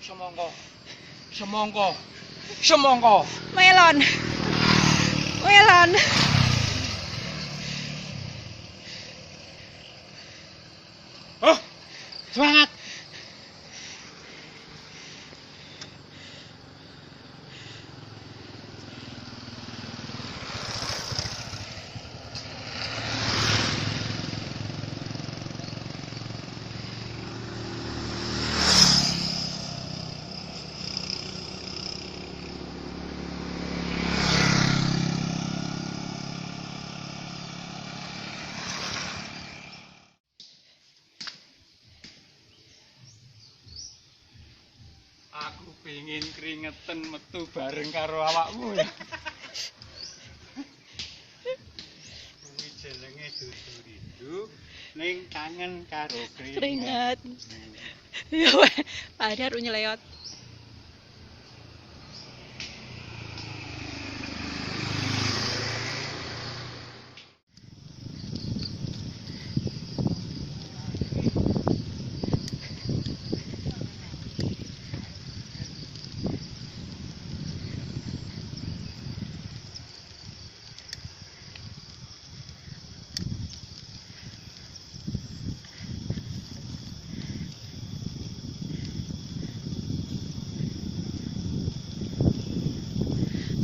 Semongko. Semongko. Semongko. Melon. Melon. Oh, semangat. Aku pengen keringetan metu bareng karo awakmu ya. Kuwi jenenge dudu rindu ning kangen karo Keringat. Ya weh, padahal nyeleyot.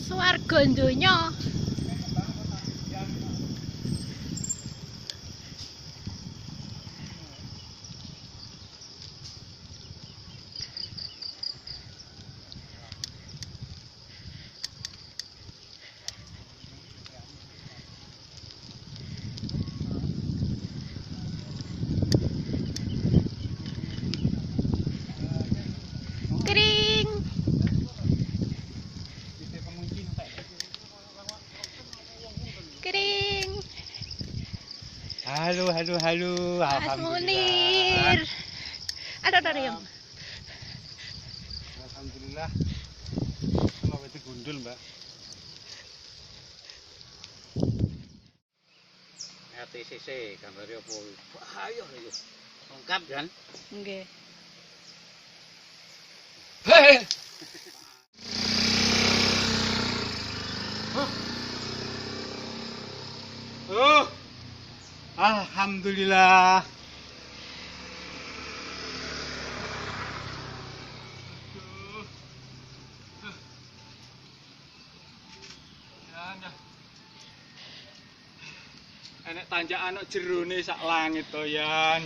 Swarga donya. Kering. Kering. Halo, halo, halo. Mas Munir. Ada yang. Alhamdulillah. Sama itu gundul, Mbak. TCC gambarnya apa? Ayo, ayo. Lengkap kan? Nggih. Hei. Oh. Alhamdulillah. Enek tanjakan jerone sak langit to, Yan.